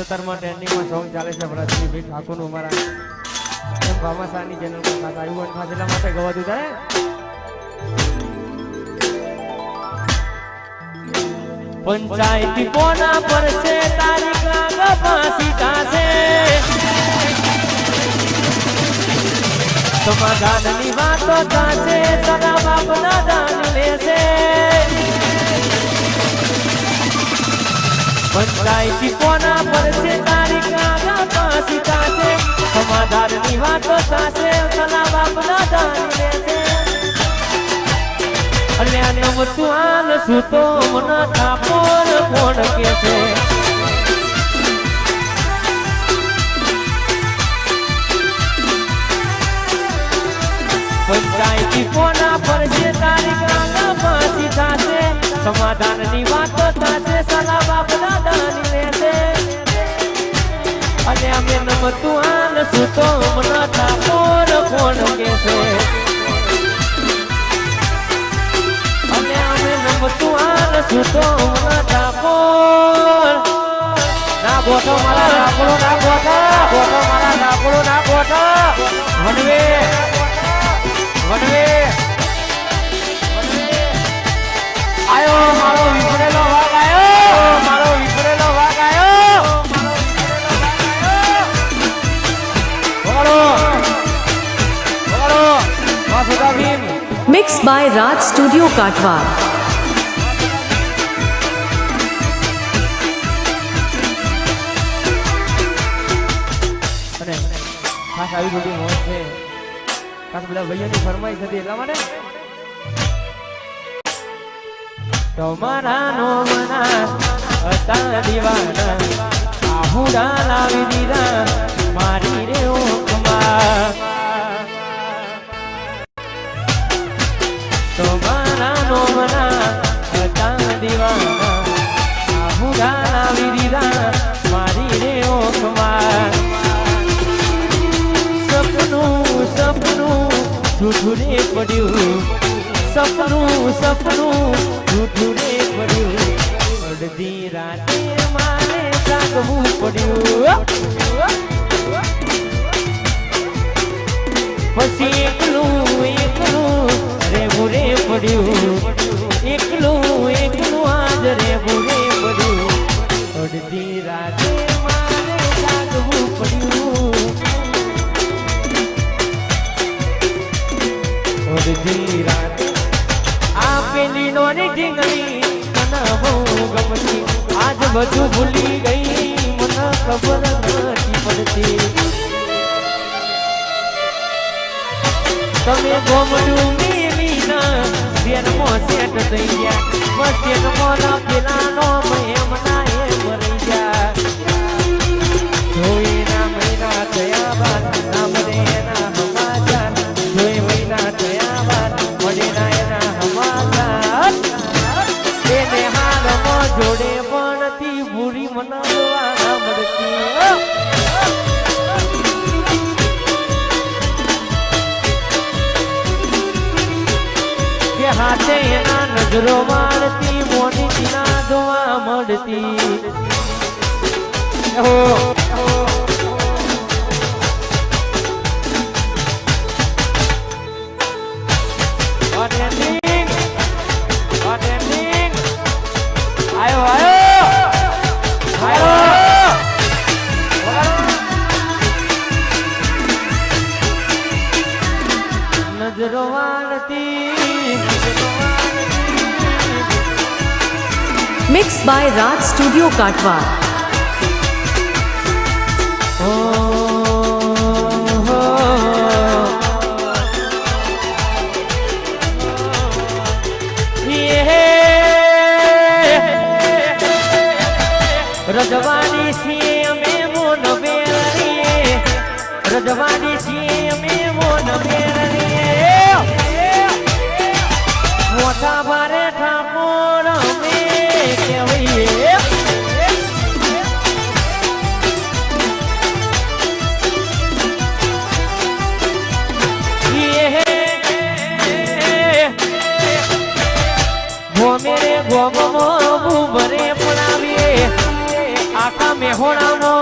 અત્યારમાં ટ્રેન્ડિંગમાં સોંગ ચાલે છે ભરતજીભાઈ ઠાકોરનું અમારા એમ ભામાસાની ચેનલ પર ખાસ આવ્યું અને ખાસ એટલા માટે ગવાતું થાય પંચાયતી કોના પર છે તારીખ લાગ ફાંસી કાશે સમાધાનની વાતો થશે સદા બાપના દાન લેશે પંચાયતી કોના પર છે તારીખ લાગ ફાંસી કાશે સમાધાનની વાતો થશે સદા બાપના દાન લેશે અલ્યા નમતું આલ સુતો મન ઠાકોર કોણ કે છે પંચાયતી કોના પર છે તારીખ આગળ ફાંસી થશે સમાધાનની વાતો થશે સલા બાપના દાન લેશે અને અમે નમતું આલ સુતો મન ઠાકોર કોણ કે છે તું આલ સુતો મન ઠાકોર ના ગોઠો મારા ઠાકોર ના ગોઠા ગોઠો મારા ઠાકોર ના ગોઠા વનવે વનવે આયો મારો વિફરેલો વાગ આયો મારો વિફરેલો વાગ આયો વગાડો વગાડો વાસુદા Bhim Mixed by Raj Studio Katwar. ખાસ આવી બધી મોજ છે ખાસ બધા ભાઈઓની ફરમાઈશ હતી એટલા માટે તમારા નો મના હતા દીવાના આહુડા લાવી દીધા મારી રે ઓખમાં તમારા નો મના હતા દીવાના આહુડા લાવી દીધા મારી રે ઓખમાં જૂઠું રે પડ્યું સપનું જૂઠું રે પડ્યું અડધી રાતે મારે જાગવું પડ્યું પછી એકલું રેવું રે પડ્યું એકલું આજ રેવું રે પડ્યું અડધી રાતે મારે જાગવું પડ્યું અડધી રાત આ પેલી નોની ઢીંગલી મને બહુ ગમતી આજ બધું ભૂલી ગઈ મને ખબર નથી પડતી તમે ગોમડું મેલીના શેરમાં સેટ થઈ ગયા મસ્તેનમાં લખેલા નો એમ ના એમ રહી ગયા જોઈ ના મહિના થયા બાદ ના મને એના સમાચાર જોઈ મહિના થયા બાદ મળે ના એના સમાચાર એને હાલમાં જોડે પણ તી ભૂરી મનાવવા મળતી કે હાથે એના નજરો મારતી મોની તીના જોવા મળતી નજરો વાળતી Mixed by Raj Studio Katwar. રજવાની છીએ અમે મોન બેરણીએ રજવાની છીએ અમે મોન બેરણીએ મોટા ભારે ઠાકોર અમે કહેવાઈએ ગોમે રે ગોમો ભરે પડાવીએ આખા મેહોણાનો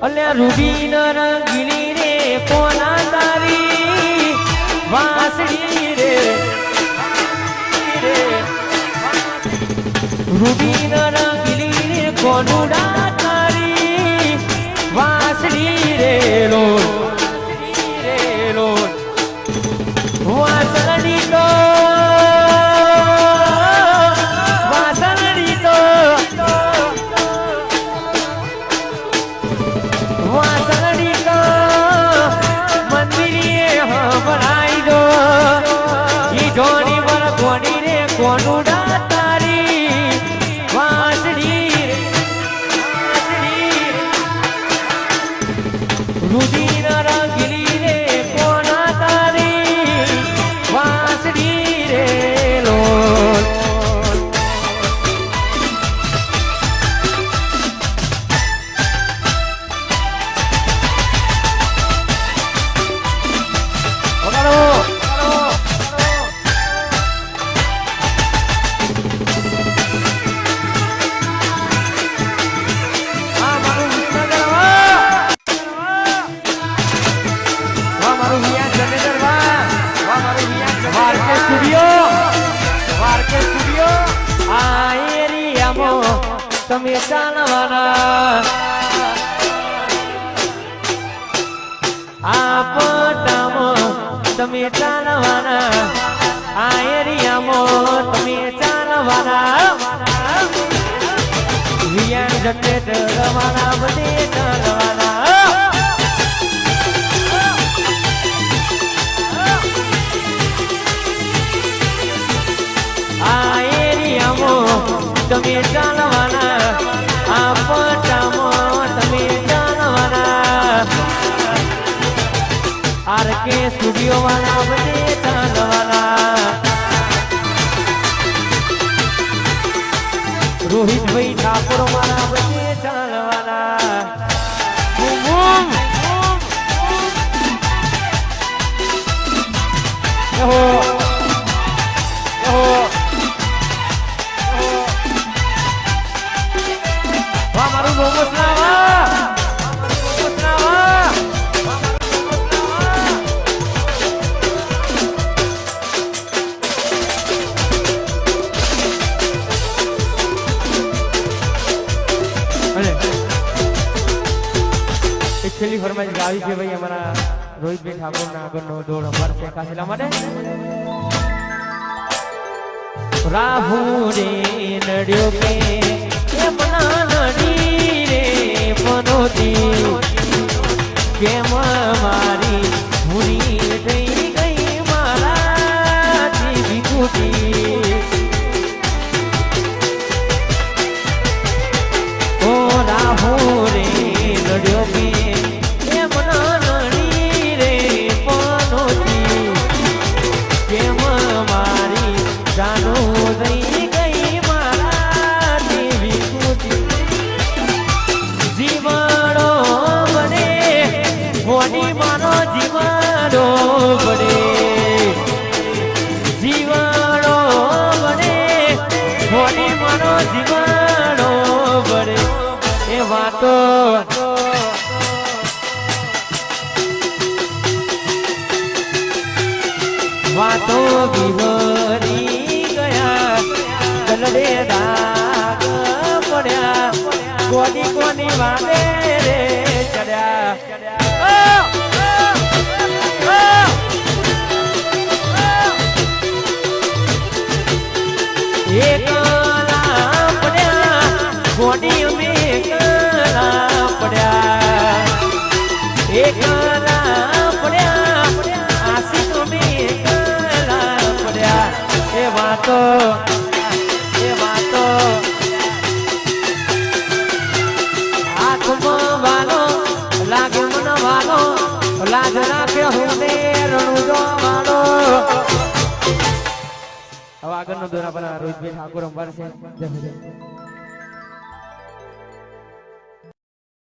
અલ્યા રૂબી ન રંગીલી રે કોના તારી વાસળી રે રૂબી ન રંગીલી રે કોનુડા તારી વાસળી રે લોલ વાસળી તો કોનુડા તારી વાસળી રૂબી ન રંગીલી રે કોના તારી વાસળી રે લોલ તમે ચાલવાના આ પટામાં તમે ચાલવાના આ એરિયામાં તમે ચાલવાના વિયાણ જતે ડરવાના બધે ચાલવાના આ એરિયામાં તમે ચાલવાના આ પટામાં તમે ચાલવાના આરકે સ્ટુડિયો વાળા બધે ચાલવાના રોહિતભાઈ ઠાકોર વાળા બધે ચાલવાના છેલ્લી ફરમાઈશ ગાવી છે ભાઈ અમારા રોહિતભાઈ ઠાકોર ના આગળનો દોડ અમારે શેખાશેલા માટે રાહુ રે નડ્યો કે મના નડી રે પનોતી કેમ મારી ભૂરી થઈ ગઈ મારાથી વિકુટી ઓ રાહુ રે નડ્યો કે વાતો વિહરી ગયા ગલડે દાગ પડ્યા કોની કોની વાદે રે ચડ્યા એકલા પડ્યા કોની અમે એકલા પડ્યા એકલા પડ્યા આશી તો એ વાતો આંખમાં વાલો લાગે મન વાલો લાજ રાખે હું ને રણુજો વાલો હવે આગળનો દોરા પર રોહિતભાઈ ઠાકોર અંબાર છે જય